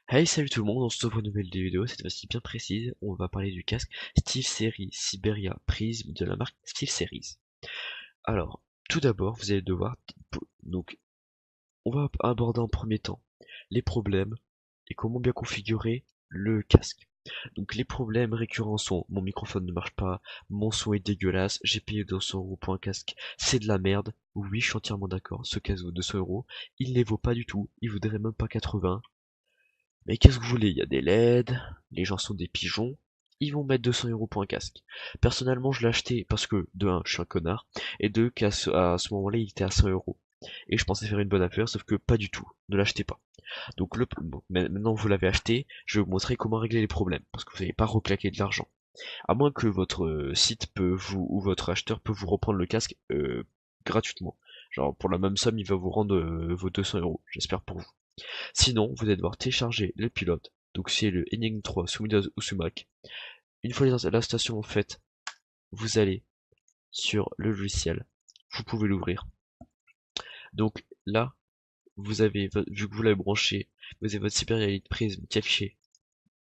Hey, salut tout le monde, on se retrouve pour une nouvelle vidéo, cette fois-ci bien précise, on va parler du casque SteelSeries Siberia Prism de la marque SteelSeries. Alors, tout d'abord, vous allez devoir, donc, on va aborder en premier temps les problèmes et comment bien configurer le casque. Donc les problèmes récurrents sont mon microphone ne marche pas, mon son est dégueulasse, j'ai payé 200 € pour un casque, c'est de la merde. Oui, je suis entièrement d'accord, ce casque vaut 200 €, il ne les vaut pas du tout, il vaudrait même pas 80. Mais qu'est-ce que vous voulez, il y a des LED, les gens sont des pigeons, ils vont mettre 200 € pour un casque. Personnellement, je l'ai acheté parce que, de un, je suis un connard, et deux, qu'à ce moment-là, il était à 100 €. Et je pensais faire une bonne affaire, sauf que pas du tout, ne l'achetez pas. Donc bon, maintenant que vous l'avez acheté, je vais vous montrer comment régler les problèmes, parce que vous n'allez pas reclaquer de l'argent. À moins que votre site ou votre acheteur peut vous reprendre le casque gratuitement. Genre, pour la même somme, il va vous rendre vos 200 €, j'espère pour vous. Sinon, vous allez devoir télécharger le pilote, donc c'est le Enigma 3 sous Windows ou sous Mac. Une fois l'installation faite, vous allez sur le logiciel, vous pouvez l'ouvrir. Donc là, vous avez, vu que vous l'avez branché, vous avez votre Xperia Elite Prism qui est affiché,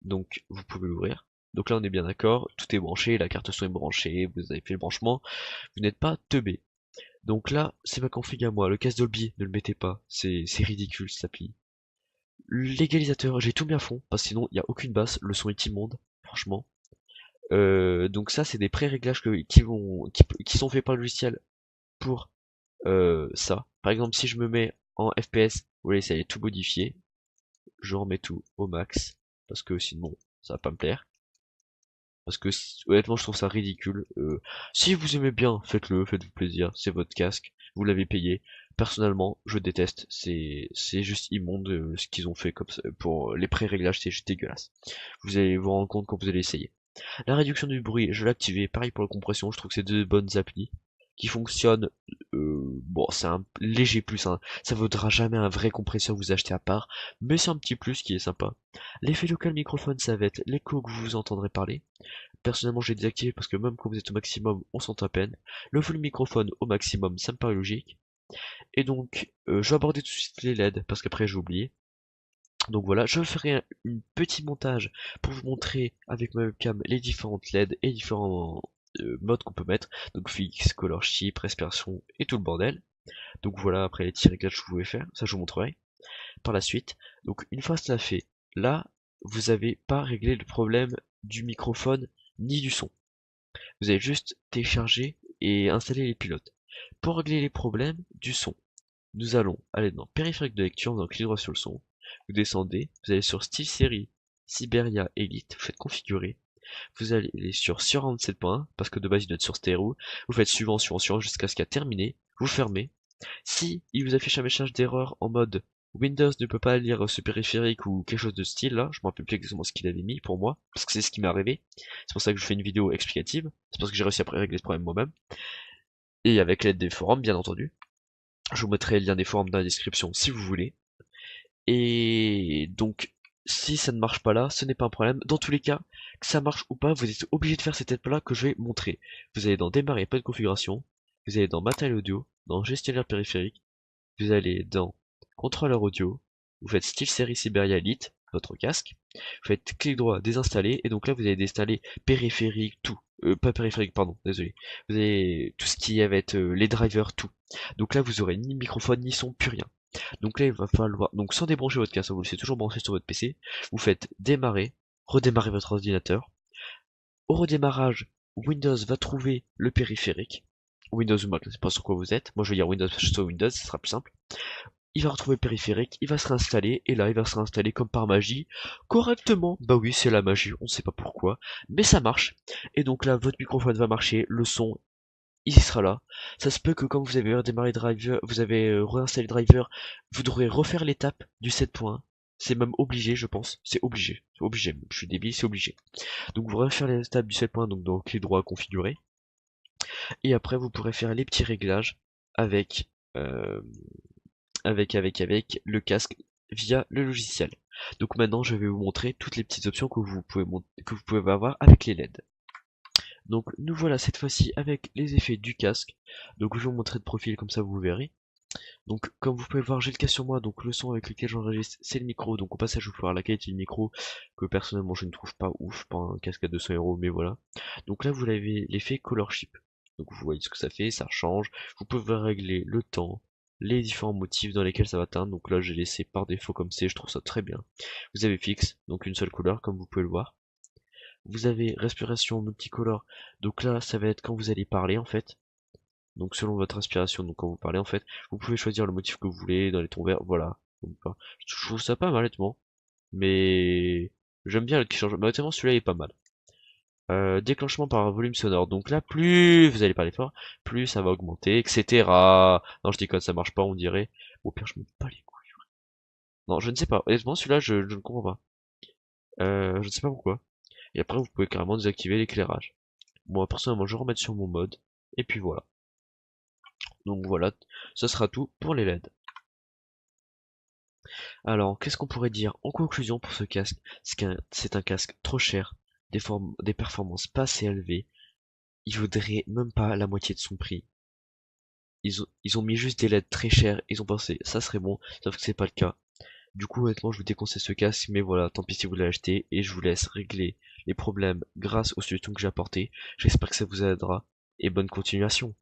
donc vous pouvez l'ouvrir. Donc là on est bien d'accord, tout est branché, la carte son est branchée, vous avez fait le branchement, vous n'êtes pas teubé. Donc là, c'est ma config à moi, le casque Dolby, ne le mettez pas, c'est ridicule cette appli. L'égalisateur, j'ai tout mis à fond, parce que sinon il n'y a aucune basse, le son est immonde, franchement. Donc ça, c'est des pré-réglages qui sont faits par le logiciel pour ça. Par exemple, si je me mets en FPS, vous voyez, ça y est tout modifié. Je remets tout au max, parce que sinon, ça va pas me plaire. Parce que honnêtement, je trouve ça ridicule. Si vous aimez bien, faites-le, faites-vous plaisir, c'est votre casque, vous l'avez payé. Personnellement, je déteste, c'est juste immonde ce qu'ils ont fait comme ça, pour les pré-réglages, c'est juste dégueulasse. Vous allez vous rendre compte quand vous allez essayer. La réduction du bruit, je l'ai activé. Pareil pour la compression, je trouve que c'est deux bonnes applis qui fonctionnent. Bon, c'est un léger plus, hein. Ça vaudra jamais un vrai compresseur que vous achetez à part, mais c'est un petit plus qui est sympa. L'effet local microphone, ça va être l'écho que vous entendrez parler. Personnellement, j'ai désactivé parce que même quand vous êtes au maximum, on s'entend à peine. Le volume microphone au maximum, ça me paraît logique. Et donc, je vais aborder tout de suite les LED parce qu'après j'ai oublié. Donc voilà, je ferai un petit montage pour vous montrer avec ma webcam les différentes LED et différents modes qu'on peut mettre. Donc fixe, color chip, respiration et tout le bordel. Donc voilà, après les petits réglages que vous pouvez faire, ça je vous montrerai par la suite. Donc une fois cela fait, là, vous n'avez pas réglé le problème du microphone ni du son. Vous avez juste téléchargé et installé les pilotes. Pour régler les problèmes du son, nous allons aller dans périphérique de lecture, donc clic droit sur le son. Vous descendez, vous allez sur SteelSeries Siberia Elite, vous faites configurer. Vous allez sur Surround 7.1, parce que de base il doit être sur stéréo. Vous faites suivant, suivant, suivant jusqu'à ce qu'il a terminé. Vous fermez. Si il vous affiche un message d'erreur en mode Windows ne peut pas lire ce périphérique ou quelque chose de style là, je me rappelle plus exactement ce qu'il avait mis pour moi, parce que c'est ce qui m'est arrivé. C'est pour ça que je fais une vidéo explicative. C'est parce que j'ai réussi à régler ce problème moi-même. Et avec l'aide des forums, bien entendu. Je vous mettrai le lien des forums dans la description si vous voulez. Et donc, si ça ne marche pas là, ce n'est pas un problème. Dans tous les cas, que ça marche ou pas, vous êtes obligé de faire cette étape-là que je vais montrer. Vous allez dans Démarrer, pas de configuration. Vous allez dans Matériel audio, dans Gestionnaire périphérique. Vous allez dans Contrôleur audio. Vous faites SteelSeries Siberia Elite, votre casque. Vous faites clic droit, désinstaller. Et donc là, vous allez désinstaller périphérique, tout. Pas périphérique, pardon, désolé. Vous avez tout ce qui va être les drivers, tout. Donc là, vous aurez ni microphone, ni son, plus rien. Donc là, il va falloir, donc sans débrancher votre casque, vous le laissez toujours branché sur votre PC, vous faites démarrer, redémarrer votre ordinateur. Au redémarrage, Windows va trouver le périphérique. Windows ou Mac, je sais pas sur quoi vous êtes. Moi, je vais dire Windows, parce que je suis sur Windows, ce sera plus simple. Il va retrouver le périphérique, il va se réinstaller, et là, il va se réinstaller comme par magie, correctement. Bah oui, c'est la magie, on sait pas pourquoi, mais ça marche. Et donc là, votre microphone va marcher, le son il sera là. Ça se peut que quand vous avez redémarré driver, vous avez réinstallé driver, vous devrez refaire l'étape du 7.1. C'est même obligé, je pense. C'est obligé. C'est obligé. Je suis débile, c'est obligé. Donc vous refaire l'étape du 7.1, donc dans clé droit configurer. Et après vous pourrez faire les petits réglages avec euh, avec le casque via le logiciel. Donc maintenant je vais vous montrer toutes les petites options que vous pouvez avoir avec les LED. Donc nous voilà cette fois-ci avec les effets du casque. Donc je vais vous montrer de profil comme ça vous verrez. Donc comme vous pouvez le voir, j'ai le casque sur moi, donc le son avec lequel j'enregistre c'est le micro, donc au passage je vous faire la qualité du micro que personnellement je ne trouve pas ouf, pas un casque à 200 € mais voilà. Donc là vous avez l'effet color chip, donc vous voyez ce que ça fait, ça change, vous pouvez régler le temps, les différents motifs dans lesquels ça va teindre, donc là j'ai laissé par défaut comme c'est, je trouve ça très bien. Vous avez fixe, donc une seule couleur comme vous pouvez le voir. Vous avez respiration multicolore, donc là ça va être quand vous allez parler en fait. Donc selon votre inspiration, donc quand vous parlez en fait, vous pouvez choisir le motif que vous voulez dans les tons verts, voilà. Donc, je trouve ça pas mal honnêtement, mais j'aime bien le qui change. Mais honnêtement celui-là il est pas mal. Déclenchement par volume sonore. Donc là plus vous allez parler fort, plus ça va augmenter, etc. Non je déconne, ça marche pas on dirait. Au pire je me bats les couilles. Non je ne sais pas. Honnêtement celui-là je ne comprends pas. Je ne sais pas pourquoi. Et après vous pouvez carrément désactiver l'éclairage. Moi personnellement je vais remettre sur mon mode. Et puis voilà. Donc voilà, ça sera tout pour les LED. Alors, qu'est-ce qu'on pourrait dire en conclusion pour ce casque? C'est un casque trop cher, des performances pas assez élevées. Il vaudrait même pas la moitié de son prix. Ils ont mis juste des LED très chers, ils ont pensé ça serait bon, sauf que c'est pas le cas. Du coup, honnêtement, je vous déconseille ce casque, mais voilà, tant pis si vous l'avez acheté, et je vous laisse régler les problèmes grâce aux solutions que j'ai apportées. J'espère que ça vous aidera, et bonne continuation.